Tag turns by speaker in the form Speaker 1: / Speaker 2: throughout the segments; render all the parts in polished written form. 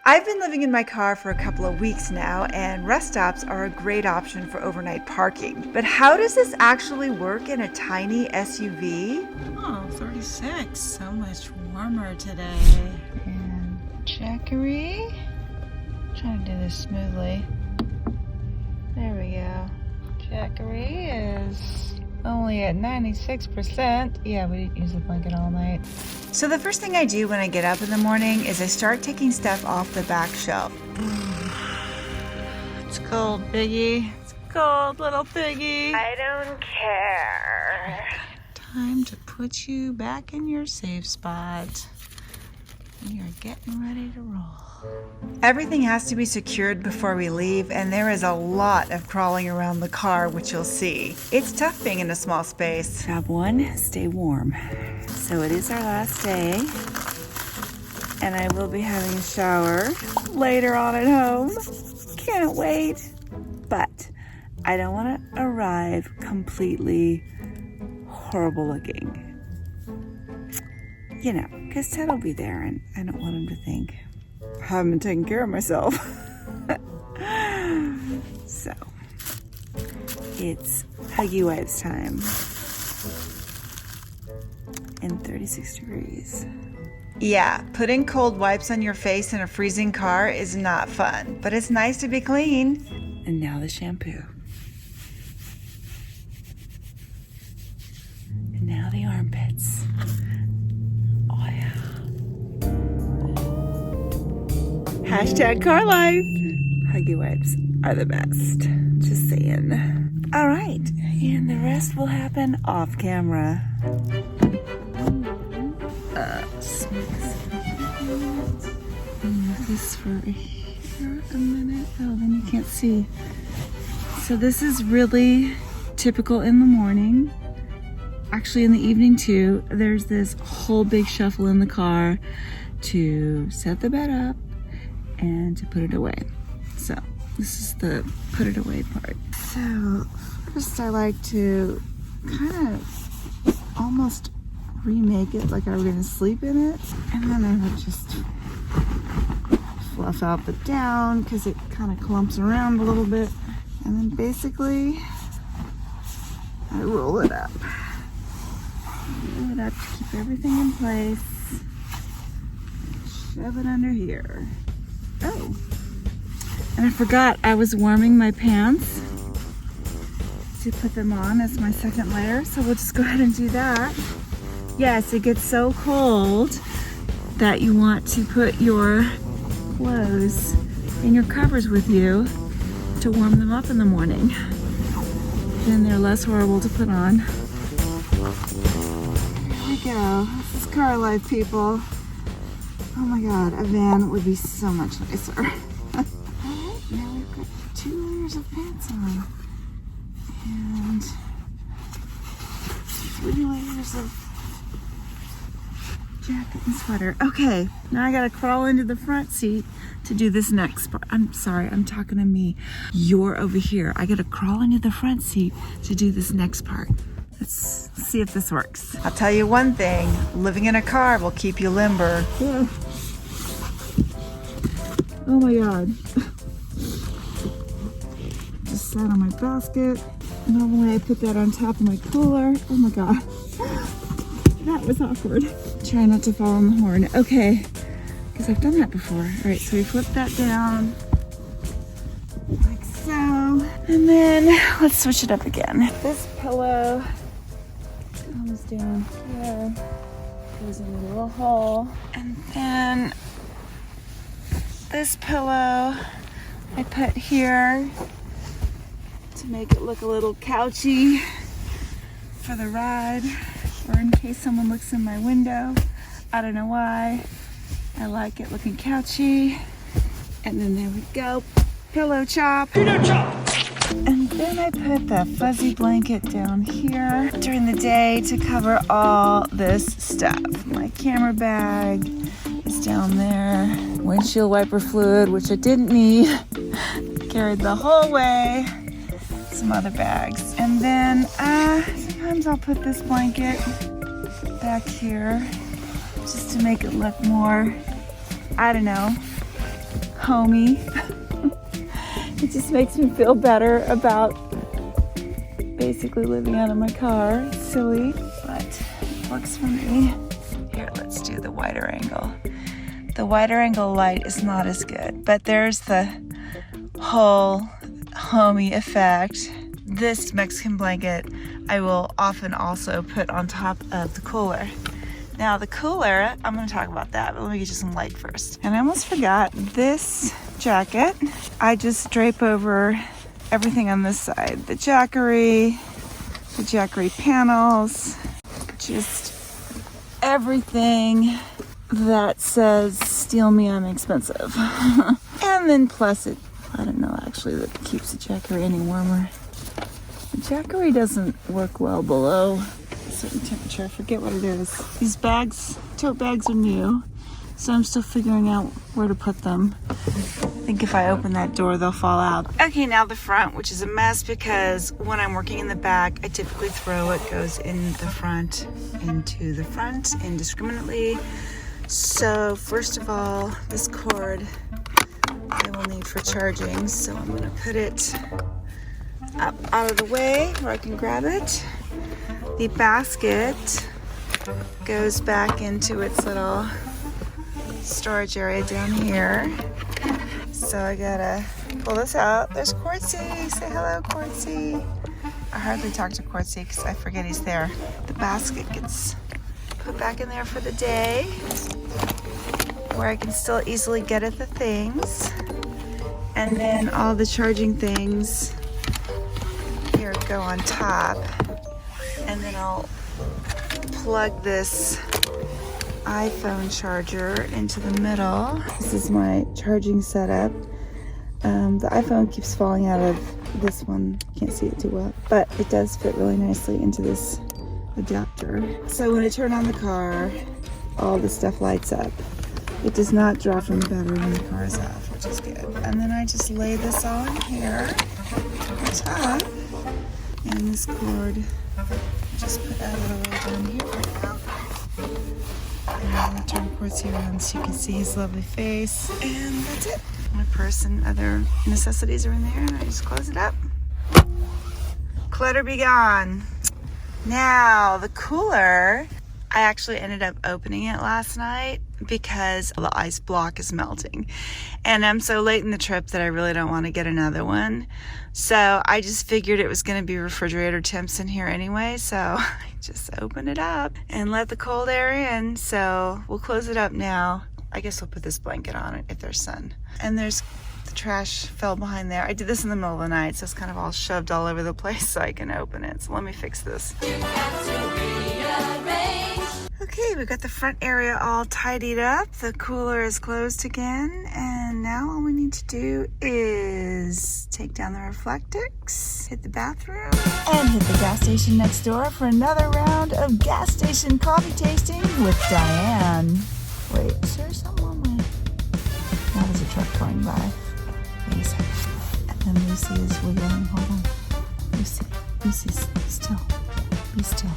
Speaker 1: I've been living in my car for a couple of weeks now, and rest stops are a great option for overnight parking. But how does this actually work in a tiny SUV?
Speaker 2: Oh, 36. So much warmer today. And Jackery. Trying to do this smoothly. There we go. Jackery is only at 96%. Yeah, we didn't use the blanket all night.
Speaker 1: So the first thing I do when I get up in the morning is I start taking stuff off the back shelf.
Speaker 2: It's cold, Biggie. It's cold, little piggy.
Speaker 1: I don't care.
Speaker 2: Time to put you back in your safe spot. We are getting ready to roll.
Speaker 1: Everything has to be secured before we leave, and there is a lot of crawling around the car, which you'll see. It's tough being in a small space.
Speaker 3: Job one, stay warm. So it is our last day, and I will be having a shower later on at home. Can't wait. But I don't want to arrive completely horrible looking. You know, because Ted will be there, and I don't want him to think I haven't been taking care of myself. So, it's Huggy Wipes time. And 36 degrees.
Speaker 1: Yeah, putting cold wipes on your face in a freezing car is not fun, but it's nice to be clean.
Speaker 3: And now the shampoo. And now the armpits. Oh yeah. Hashtag CARLIFE. Huggy wipes are the best. Just saying. All right, and the rest will happen off camera. Move this for here a minute. Oh, then you can't see. So this is really typical in the morning. Actually, in the evening too. There's this whole big shuffle in the car to set the bed up and to put it away. So this is the put it away part. So first I like to kind of almost remake it like I was gonna sleep in it, and then I would just fluff out the down because it kind of clumps around a little bit, and then basically I roll it up to keep everything in place. Shove it under here. Oh, and I forgot I was warming my pants to put them on as my second layer, so we'll just go ahead and do that. Yes, it gets so cold that you want to put your clothes in your covers with you to warm them up in the morning. Then they're less horrible to put on. Here we go. This is car life, people. Oh my God, a van would be so much nicer. Alright, now we've got 2 layers of pants on. And 3 layers of jacket and sweater. Okay, now I gotta crawl into the front seat to do this next part. I'm sorry, I'm talking to me. You're over here. I gotta crawl into the front seat to do this next part. Let's see if this works.
Speaker 1: I'll tell you one thing, living in a car will keep you limber.
Speaker 3: Yeah. Oh my God. Just sat on my basket. Normally I put that on top of my cooler. Oh my God. That was awkward. Try not to fall on the horn. Okay, because I've done that before. All right, so we flip that down like so. And then let's switch it up again. This pillow comes down here, goes in a little hole. And then this pillow I put here to make it look a little couchy for the ride, or in case someone looks in my window. I don't know why. I like it looking couchy. And then there we go. Pillow chop. Pillow chop. And then I put the fuzzy blanket down here during the day to cover all this stuff. My camera bag is down there. Windshield wiper fluid, which I didn't need. Carried the whole way. Some other bags. And then sometimes I'll put this blanket back here just to make it look more, I don't know, homey. It just makes me feel better about basically living out of my car. It's silly, but it works for me. Here, let's do the wider angle. The wider angle light is not as good, but there's the whole homey effect. This Mexican blanket I will often also put on top of the cooler. Now the cooler, I'm going to talk about that, but let me get you some light first. And I almost forgot, this jacket, I just drape over everything on this side. The Jackery panels, just everything that says steal me, I'm expensive. And then plus it, I don't know actually that keeps the Jackery any warmer. The Jackery doesn't work well below a certain temperature. I forget what it is. These bags, tote bags are new, so I'm still figuring out where to put them. I think if I open that door, they'll fall out. Okay, now the front, which is a mess because when I'm working in the back, I typically throw what goes in the front into the front indiscriminately. So first of all, this cord I will need for charging, so I'm gonna put it up out of the way where I can grab it. The basket goes back into its little storage area down here. So I gotta pull this out. There's Quartzy. Say hello, Quartzy. I hardly talk to Quartzy because I forget he's there. The basket gets put back in there for the day, where I can still easily get at the things. And then all the charging things here go on top. And then I'll plug this iPhone charger into the middle. This is my charging setup. The iPhone keeps falling out of this one. Can't see it too well, but it does fit really nicely into this adapter. So when I turn on the car, all the stuff lights up. It does not draw from the battery when the car is off, which is good. And then I just lay this all in here on top. And this cord, just put that little down here for now. And I'm gonna turn Quartzy around so you can see his lovely face. And that's it. My purse and other necessities are in there, and I just close it up. Clutter be gone. Now, the cooler, I actually ended up opening it last night because the ice block is melting. And I'm so late in the trip that I really don't want to get another one. So I just figured it was going to be refrigerator temps in here anyway. So I just opened it up and let the cold air in. So we'll close it up now. I guess we'll put this blanket on it if there's sun. And there's the trash fell behind there. I did this in the middle of the night, so it's kind of all shoved all over the place so I can open it. So let me fix this. Okay, we got the front area all tidied up. The cooler is closed again. And now all we need to do is take down the reflectix, hit the bathroom, and hit the gas station next door for another round of gas station coffee tasting with Diane. Wait, is there something on my... Now there's a truck going by. Wait a second. And then Lucy is wiggling. Hold on. Lucy, still. Be still.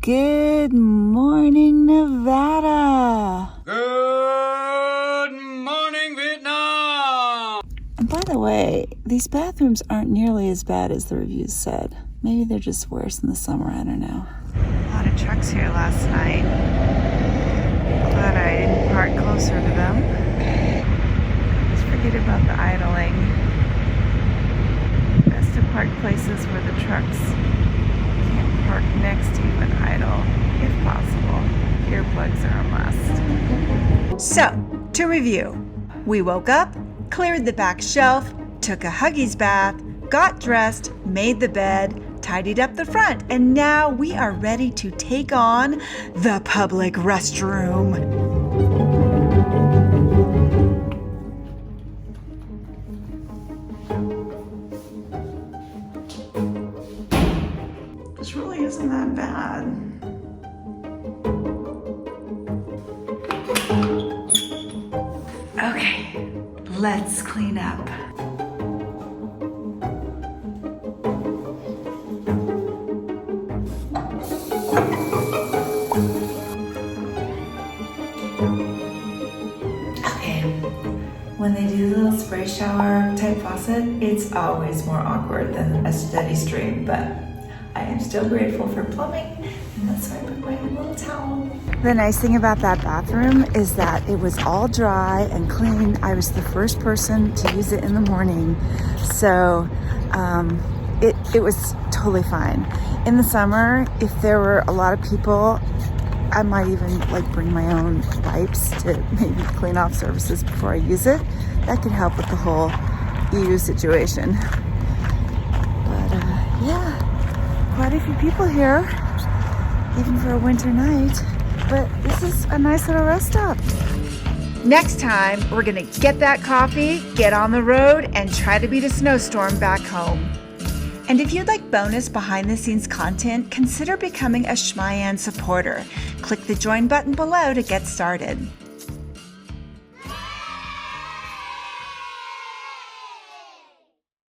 Speaker 3: Good morning, Nevada.
Speaker 4: Good morning, Vietnam.
Speaker 3: And by the way, these bathrooms aren't nearly as bad as the reviews said. Maybe they're just worse in the summer, I don't know. A lot of trucks here last night. Glad I didn't park closer to them. Just forget about the idling. Best to park places where the trucks can't park next to you and idle, if possible. Earplugs are a must.
Speaker 1: So, to review, we woke up, cleared the back shelf, took a Huggies bath, got dressed, made the bed, tidied up the front, and now we are ready to take on the public restroom.
Speaker 3: This really isn't that bad.
Speaker 1: Okay, let's clean up. When they do the little spray shower type faucet, it's always more awkward than a steady stream, but I am still grateful for plumbing, and that's why I put my little towel. The nice thing about that bathroom is that it was all dry and clean. I was the first person to use it in the morning, so it was totally fine. In the summer, if there were a lot of people, I might even like bring my own wipes to maybe clean off surfaces before I use it. That could help with the whole EU situation. But yeah, quite a few people here, even for a winter night. But this is a nice little rest stop. Next time, we're gonna get that coffee, get on the road, and try to beat a snowstorm back home. And if you'd like bonus behind-the-scenes content, consider becoming a Schmayan supporter. Click the join button below to get started.